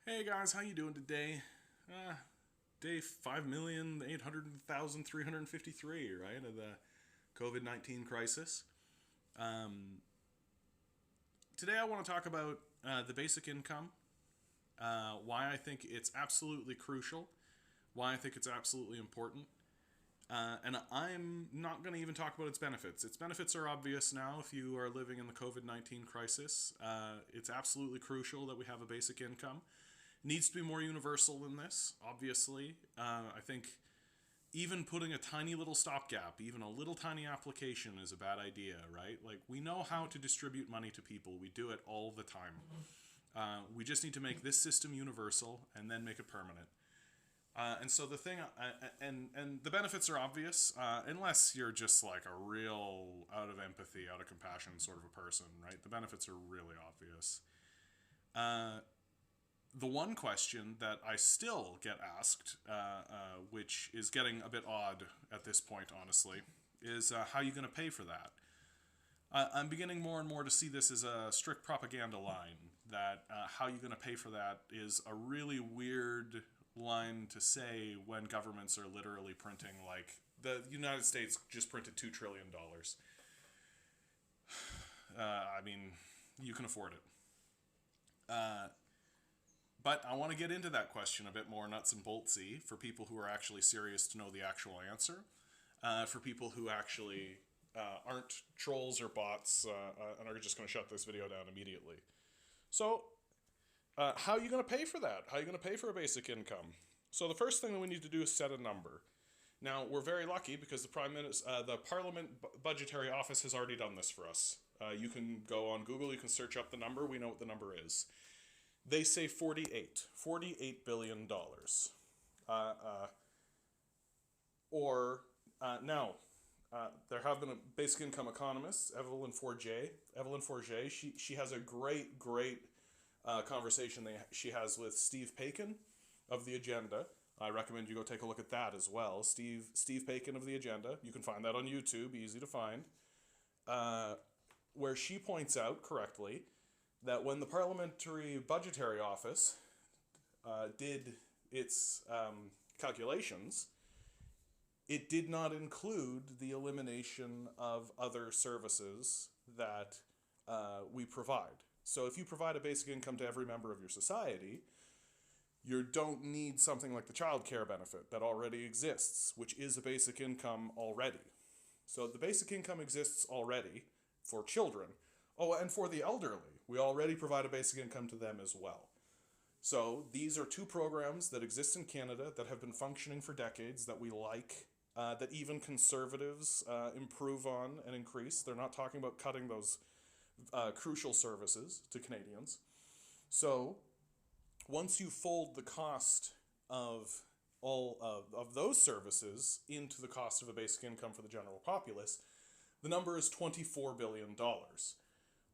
Hey guys, how you doing today? Day 5,800,353, right, of the COVID-19 crisis. Um, Today I want to talk about the basic income, why I think it's absolutely crucial, why I think it's absolutely important, and I'm not going to even talk about its benefits. Its benefits are obvious now if you are living in the COVID-19 crisis. It's absolutely crucial that we have a basic income. It needs to be more universal than this, obviously. I think even putting a tiny little stopgap, even a little tiny application is a bad idea, right? Like, we know how to distribute money to people, we do it all the time. We just need to make this system universal and then make it permanent. And so the thing, and the benefits are obvious, unless you're just like a real out of empathy, out of compassion sort of a person, right? The benefits are really obvious. The one question that I still get asked, which is getting a bit odd at this point, honestly, is how are you going to pay for that? I'm beginning more and more to see this as a strict propaganda line, that how you going to pay for that is a really weird line to say when governments are literally printing, like, the United States just printed $2 trillion. I mean, you can afford it. But I want to get into that question a bit more nuts and boltsy for people who are actually serious to know the actual answer. For people who actually aren't trolls or bots and are just going to shut this video down immediately. So, how are you going to pay for that? How are you going to pay for a basic income? So the first thing that we need to do is set a number. Now, we're very lucky because the Parliament Budgetary Office has already done this for us. You can go on Google, you can search up the number, we know what the number is. They say $48 billion. There have been a basic income economist, Evelyn Forget. She has a great conversation she has with Steve Paikin of The Agenda. I recommend you go take a look at that as well. Steve Paikin of The Agenda. You can find that on YouTube, easy to find. Where she points out correctly that when the Parliamentary Budgetary Office did its calculations, it did not include the elimination of other services that we provide. So if you provide a basic income to every member of your society, you don't need something like the child care benefit that already exists, which is a basic income already. So the basic income exists already for children. Oh, and for the elderly, we already provide a basic income to them as well. So these are two programs that exist in Canada that have been functioning for decades that we like, that even conservatives improve on and increase. They're not talking about cutting those crucial services to Canadians. So once you fold the cost of all of those services into the cost of a basic income for the general populace, the number is $24 billion.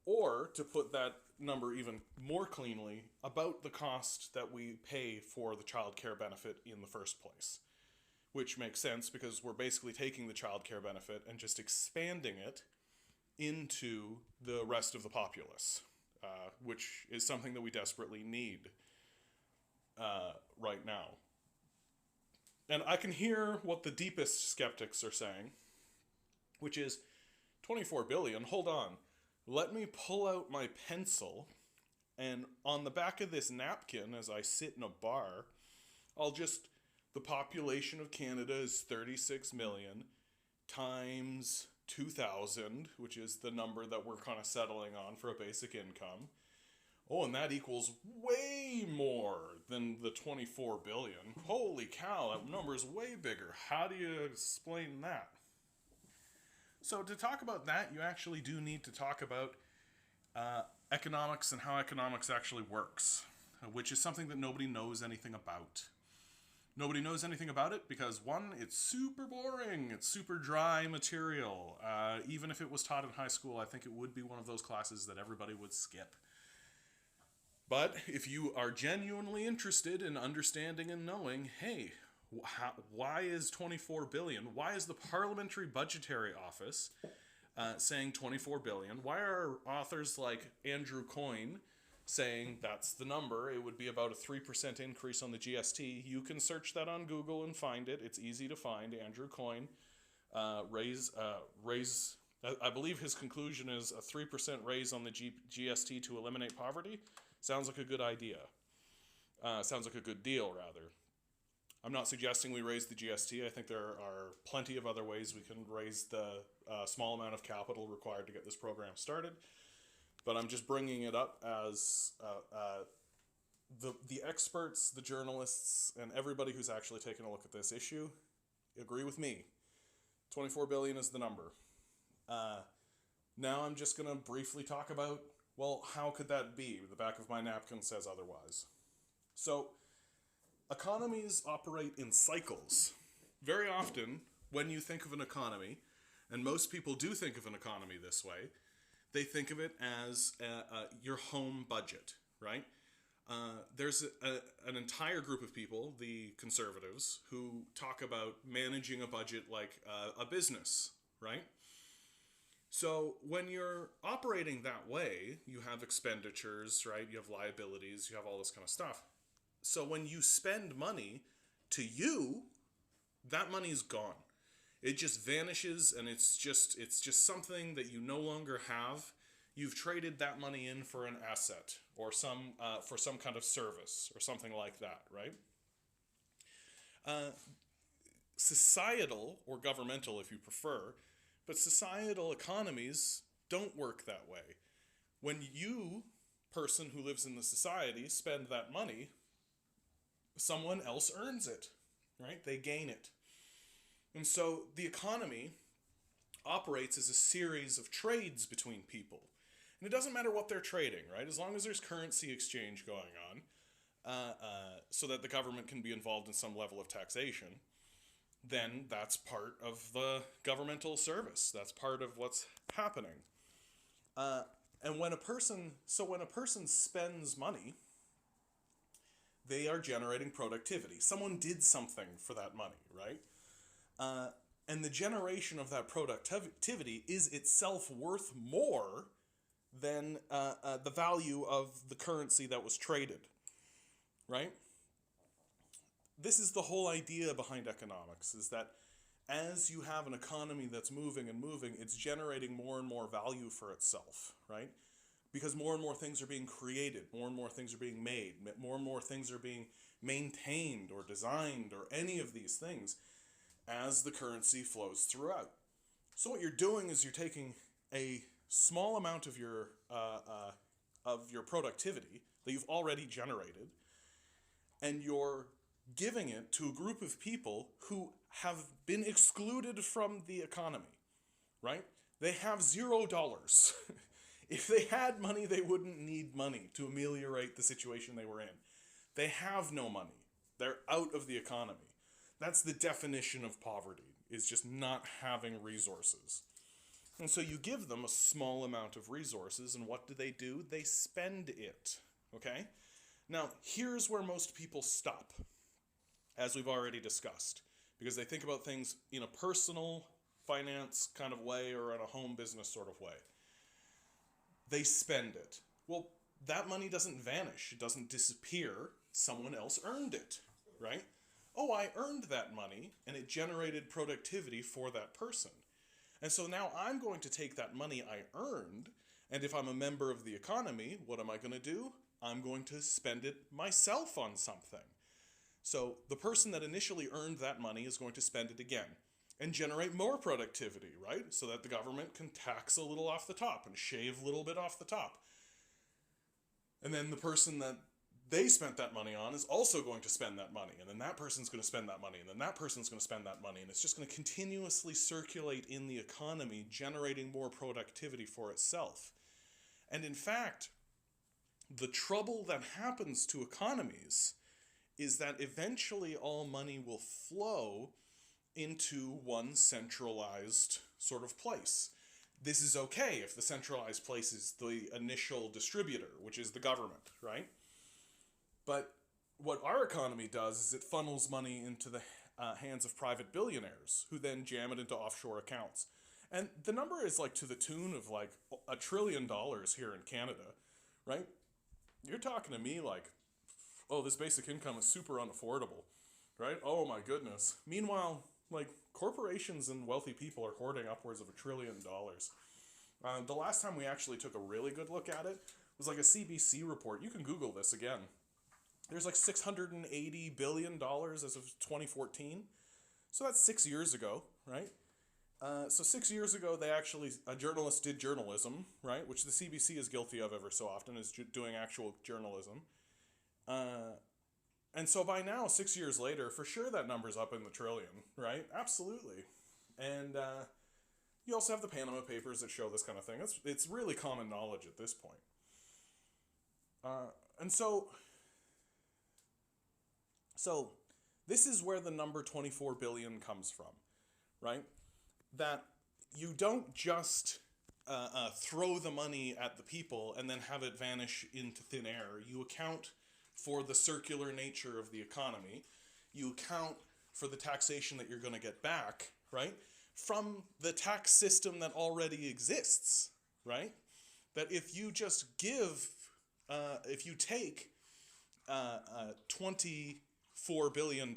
Or, to put that number even more cleanly, about the cost that we pay for the child care benefit in the first place. Which makes sense because we're basically taking the child care benefit and just expanding it into the rest of the populace, which is something that we desperately need right now. And I can hear what the deepest skeptics are saying, which is 24 billion, hold on. Let me pull out my pencil, and on the back of this napkin, as I sit in a bar, the population of Canada is 36 million times 2,000, which is the number that we're kind of settling on for a basic income. Oh, and that equals way more than the 24 billion. Holy cow, that number is way bigger. How do you explain that? So to talk about that, you actually do need to talk about economics and how economics actually works, which is something that nobody knows anything about. Nobody knows anything about it because, one, it's super boring. It's super dry material. Even if it was taught in high school, I think it would be one of those classes that everybody would skip. But if you are genuinely interested in understanding and knowing, hey, why is 24 billion? Why is the Parliamentary Budgetary Office saying 24 billion? Why are authors like Andrew Coyne saying that's the number. It would be about a 3% increase on the GST. You can search that on Google and find it. It's easy to find. Andrew Coyne raise. I believe his conclusion is a 3% raise on the GST to eliminate poverty. Sounds like a good idea. Sounds like a good deal, rather. I'm not suggesting we raise the GST. I think there are plenty of other ways we can raise the small amount of capital required to get this program started. But I'm just bringing it up as the experts, the journalists, and everybody who's actually taken a look at this issue agree with me. 24 billion is the number. Now I'm just going to briefly talk about, well, how could that be? The back of my napkin says otherwise. So, economies operate in cycles. Very often, when you think of an economy, and most people do think of an economy this way, they think of it as your home budget, right? There's an entire group of people, the conservatives, who talk about managing a budget like a business, right? So when you're operating that way, you have expenditures, right? You have liabilities, you have all this kind of stuff. So when you spend money, to you, that money's gone. It just vanishes, and it's just something that you no longer have. You've traded that money in for an asset or for some kind of service or something like that, right? Societal or governmental, if you prefer, but societal economies don't work that way. When you, person who lives in the society, spend that money, someone else earns it, right? They gain it. And so the economy operates as a series of trades between people. And it doesn't matter what they're trading, right? As long as there's currency exchange going on, so that the government can be involved in some level of taxation, then that's part of the governmental service. That's part of what's happening. And when a person spends money, they are generating productivity. Someone did something for that money, right? And the generation of that productivity is itself worth more than the value of the currency that was traded, right? This is the whole idea behind economics, is that as you have an economy that's moving and moving, it's generating more and more value for itself, right? Because more and more things are being created, more and more things are being made, more and more things are being maintained or designed or any of these things as the currency flows throughout. So what you're doing is you're taking a small amount of your productivity that you've already generated, and you're giving it to a group of people who have been excluded from the economy, right? They have $0. If they had money, they wouldn't need money to ameliorate the situation they were in. They have no money. They're out of the economy. That's the definition of poverty, is just not having resources. And so you give them a small amount of resources, and what do? They spend it, okay? Now, here's where most people stop, as we've already discussed, because they think about things in a personal finance kind of way or in a home business sort of way. They spend it. Well, that money doesn't vanish. It doesn't disappear. Someone else earned it, right? Oh, I earned that money, and it generated productivity for that person. And so now I'm going to take that money I earned, and if I'm a member of the economy, what am I going to do? I'm going to spend it myself on something. So the person that initially earned that money is going to spend it again and generate more productivity, right? So that the government can tax a little off the top and shave a little bit off the top. And then the person that they spent that money on is also going to spend that money. And then that person's going to spend that money. And then that person's going to spend that money. And it's just going to continuously circulate in the economy, generating more productivity for itself. And in fact, the trouble that happens to economies is that eventually all money will flow into one centralized sort of place. This is okay if the centralized place is the initial distributor, which is the government, right? But what our economy does is it funnels money into the hands of private billionaires who then jam it into offshore accounts. And the number is like to the tune of like $1 trillion here in Canada, right? You're talking to me like, oh, this basic income is super unaffordable, right? Oh my goodness. Meanwhile, like, corporations and wealthy people are hoarding upwards of $1 trillion. The last time we actually took a really good look at it was like a CBC report. You can Google this again. There's like $680 billion as of 2014. So that's 6 years ago, right? So 6 years ago, a journalist did journalism, right? Which the CBC is guilty of ever so often, is doing actual journalism. Uh, and so by now, 6 years later, for sure that number's up in the trillion, right? Absolutely. And you also have the Panama Papers that show this kind of thing. It's really common knowledge at this point. And so this is where the number 24 billion comes from, right? That you don't just throw the money at the people and then have it vanish into thin air. You account for the circular nature of the economy. You account for the taxation that you're going to get back, right? From the tax system that already exists, right? That if you just if you take $24 billion,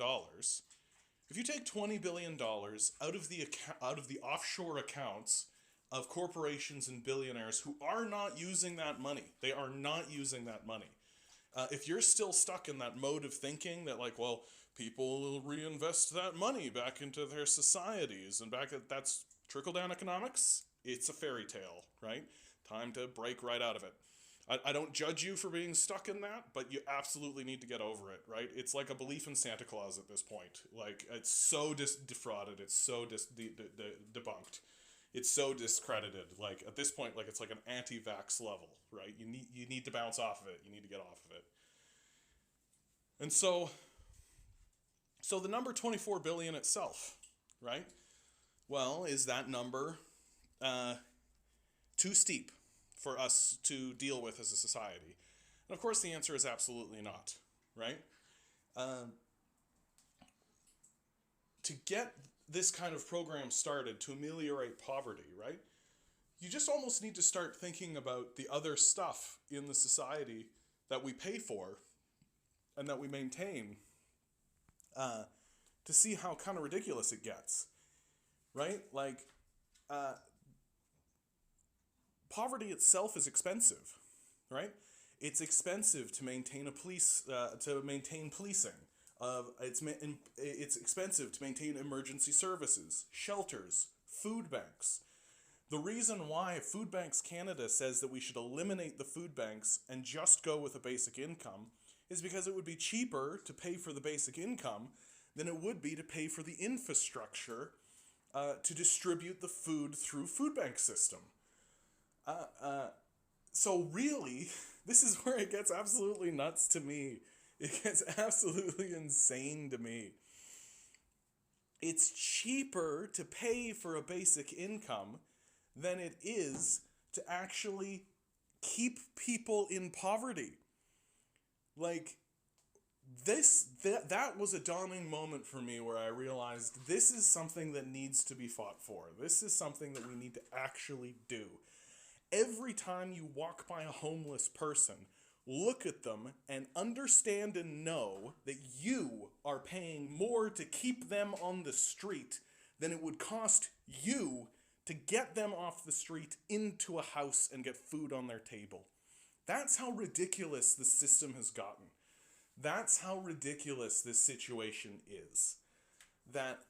if you take $20 billion out of the offshore accounts of corporations and billionaires who are not using that money, they are not using that money. If you're still stuck in that mode of thinking that, like, well, people will reinvest that money back into their societies and that's trickle-down economics, it's a fairy tale, right? Time to break right out of it. I don't judge you for being stuck in that, but you absolutely need to get over it, right? It's like a belief in Santa Claus at this point. Like, it's so defrauded, it's so debunked. It's so discredited. Like, at this point, like, it's like an anti-vax level, right? You need to bounce off of it. You need to get off of it. And so the number 24 billion itself, right? Well, is that number too steep for us to deal with as a society? And of course the answer is absolutely not, right? To get this kind of program started to ameliorate poverty, right? You just almost need to start thinking about the other stuff in the society that we pay for and that we maintain to see how kind of ridiculous it gets, right? Like, poverty itself is expensive, right? It's expensive to maintain policing. It's expensive to maintain emergency services, shelters, food banks. The reason why Food Banks Canada says that we should eliminate the food banks and just go with a basic income is because it would be cheaper to pay for the basic income than it would be to pay for the infrastructure to distribute the food through food bank system. So really, this is where it gets absolutely nuts to me. It gets absolutely insane to me. It's cheaper to pay for a basic income than it is to actually keep people in poverty. Like, that was a dawning moment for me where I realized this is something that needs to be fought for. This is something that we need to actually do. Every time you walk by a homeless person, look at them and understand and know that you are paying more to keep them on the street than it would cost you to get them off the street into a house and get food on their table. That's how ridiculous the system has gotten. That's how ridiculous this situation is. That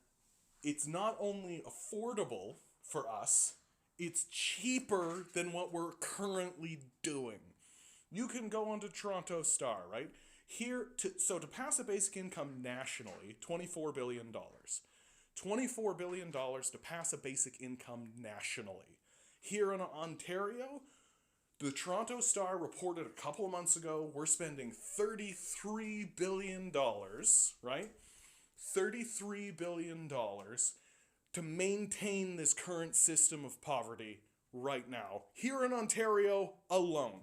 it's not only affordable for us, it's cheaper than what we're currently doing. You can go onto Toronto Star, right? To pass a basic income nationally, $24 billion. $24 billion to pass a basic income nationally. Here in Ontario, the Toronto Star reported a couple of months ago, we're spending $33 billion, right? $33 billion to maintain this current system of poverty right now, here in Ontario alone.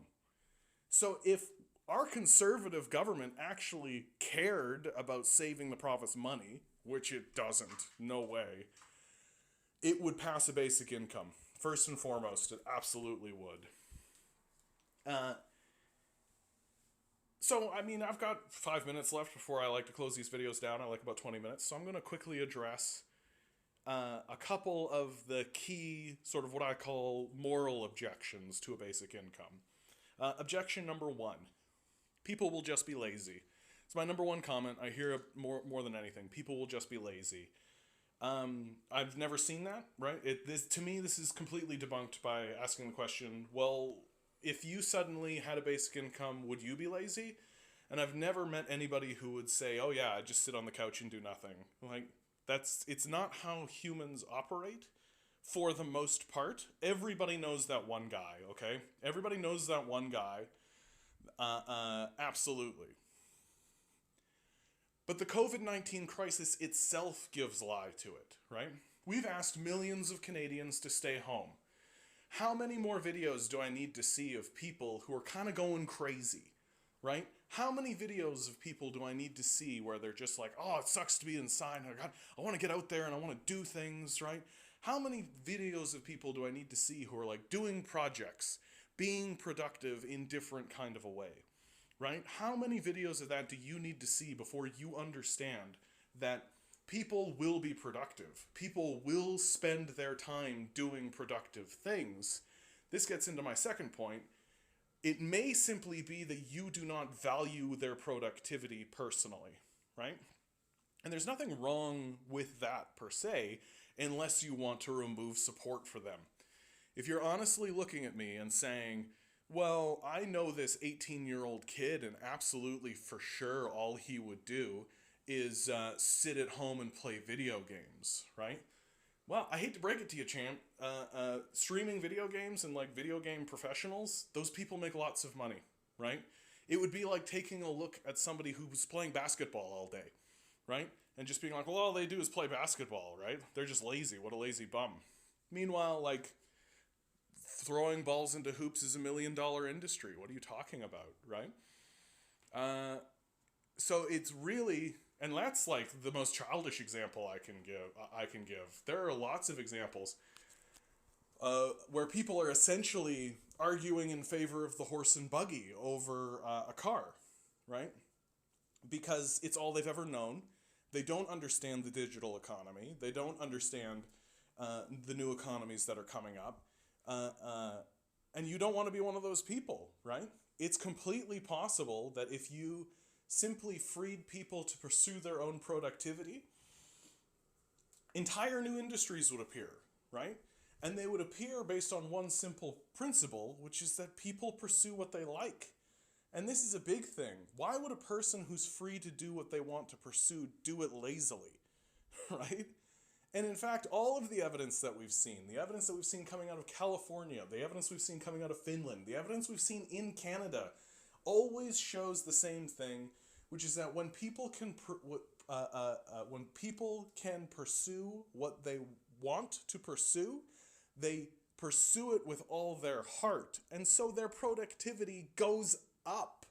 So if our conservative government actually cared about saving the province money, which it doesn't, no way, it would pass a basic income. First and foremost, it absolutely would. So, I mean, I've got 5 minutes left before I like to close these videos down. I like about 20 minutes. So I'm going to quickly address a couple of the key, sort of what I call moral objections to a basic income. Objection number one: people will just be lazy. It's my number one comment. I hear it more than anything. People will just be lazy. I've never seen that, right? To me, this is completely debunked by asking the question, well, if you suddenly had a basic income, would you be lazy? And I've never met anybody who would say, oh yeah, I just sit on the couch and do nothing. Like, it's not how humans operate for the most part. Everybody knows that one guy, okay? Everybody knows that one guy. Absolutely. But the COVID-19 crisis itself gives lie to it, right? We've asked millions of Canadians to stay home. How many more videos do I need to see of people who are kind of going crazy, right? How many videos of people do I need to see where they're just like, oh, it sucks to be inside. I want to get out there and I want to do things, right? How many videos of people do I need to see who are like doing projects, being productive in different kind of a way, right? How many videos of that do you need to see before you understand that people will be productive? People will spend their time doing productive things. This gets into my second point. It may simply be that you do not value their productivity personally, right? And there's nothing wrong with that per se, unless you want to remove support for them. If you're honestly looking at me and saying, well, I know this 18-year-old kid, and absolutely for sure all he would do is sit at home and play video games, right? Well, I hate to break it to you, champ. Streaming video games and like video game professionals, those people make lots of money, right? It would be like taking a look at somebody who was playing basketball all day, right? And just being like, well, all they do is play basketball, right? They're just lazy. What a lazy bum. Meanwhile, like, throwing balls into hoops is $1 million industry. What are you talking about, right? So it's really, and that's like the most childish example I can give. There are lots of examples where people are essentially arguing in favor of the horse and buggy over a car, right? Because it's all they've ever known. They don't understand the digital economy. They don't understand the new economies that are coming up. And you don't want to be one of those people, right? It's completely possible that if you simply freed people to pursue their own productivity, entire new industries would appear, right? And they would appear based on one simple principle, which is that people pursue what they like. And this is a big thing. Why would a person who's free to do what they want to pursue do it lazily, right? And in fact, all of the evidence that we've seen, the evidence that we've seen coming out of California, the evidence we've seen coming out of Finland, the evidence we've seen in Canada, always shows the same thing, which is that when people can pursue what they want to pursue, they pursue it with all their heart, and so their productivity goes up.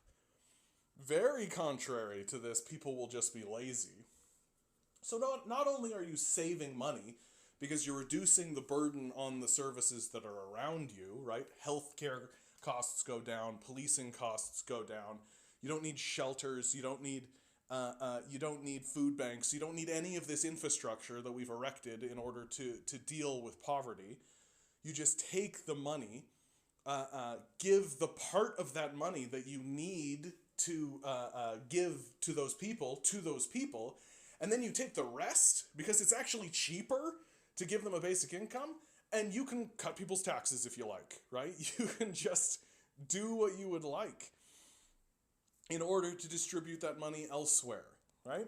Very contrary to this, people will just be lazy. So not only are you saving money because you're reducing the burden on the services that are around you, right? Healthcare costs go down, policing costs go down. You don't need shelters. You don't need food banks. You don't need any of this infrastructure that we've erected in order to deal with poverty. You just take the money, give the part of that money that you need to give to those people, and then you take the rest, because it's actually cheaper to give them a basic income, and you can cut people's taxes if you like, right? You can just do what you would like in order to distribute that money elsewhere, right?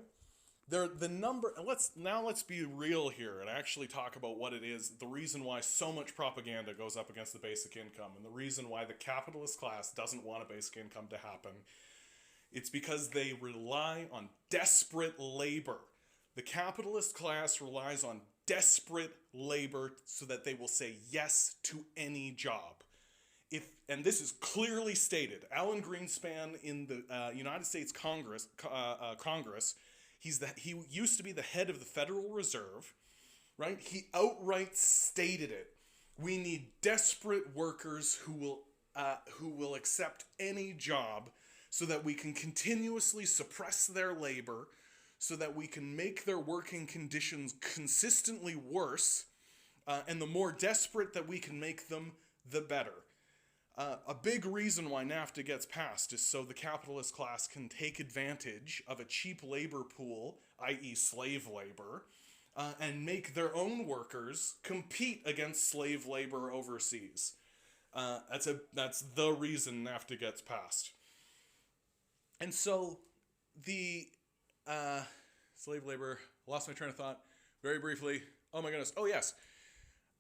Let's be real here and actually talk about what it is, the reason why so much propaganda goes up against the basic income, and the reason why the capitalist class doesn't want a basic income to happen. It's because they rely on desperate labor. The capitalist class relies on desperate labor so that they will say yes to any job. And this is clearly stated. Alan Greenspan in the United States Congress, he used to be the head of the Federal Reserve, right? He outright stated it. We need desperate workers who will accept any job so that we can continuously suppress their labor, so that we can make their working conditions consistently worse, and the more desperate that we can make them, the better. A big reason why NAFTA gets passed is so the capitalist class can take advantage of a cheap labor pool, i.e. slave labor, and make their own workers compete against slave labor overseas. That's the reason NAFTA gets passed. And so the slave labor, lost my train of thought very briefly. Oh my goodness. Oh yes.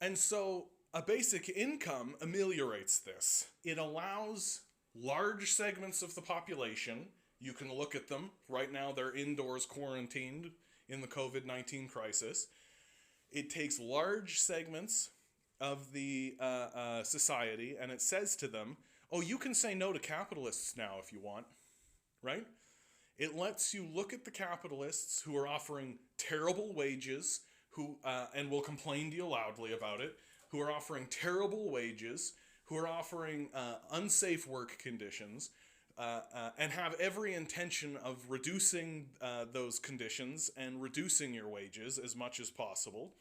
And so a basic income ameliorates this. It allows large segments of the population, you can look at them, right now they're indoors quarantined in the COVID-19 crisis. It takes large segments of the society and it says to them, oh, you can say no to capitalists now if you want, right? It lets you look at the capitalists who are offering terrible wages, who and will complain to you loudly about it, who are offering terrible wages, who are offering unsafe work conditions, and have every intention of reducing those conditions and reducing your wages as much as possible.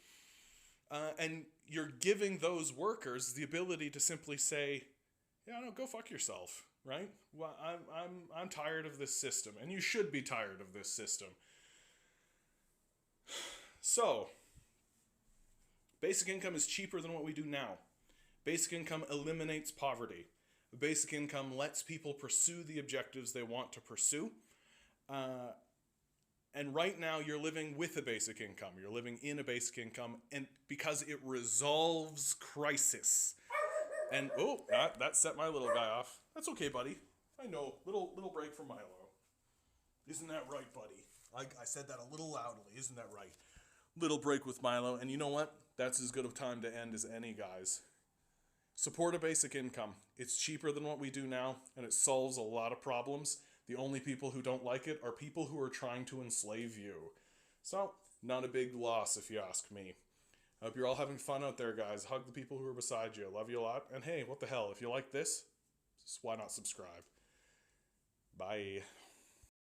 And you're giving those workers the ability to simply say, yeah, no, go fuck yourself, right? Well, I'm tired of this system, and you should be tired of this system. So, basic income is cheaper than what we do now. Basic income eliminates poverty. Basic income lets people pursue the objectives they want to pursue. And right now you're living with a basic income. You're living in a basic income, and because it resolves crisis. And, oh, that set my little guy off. That's okay, buddy. I know. Little break from Milo. Isn't that right, buddy? I said that a little loudly. Isn't that right? Little break with Milo. And you know what? That's as good a time to end as any, guys. Support a basic income. It's cheaper than what we do now, and it solves a lot of problems. The only people who don't like it are people who are trying to enslave you. So, not a big loss if you ask me. I hope you're all having fun out there, guys. Hug the people who are beside you. Love you a lot. And hey, what the hell? If you like this, why not subscribe? Bye.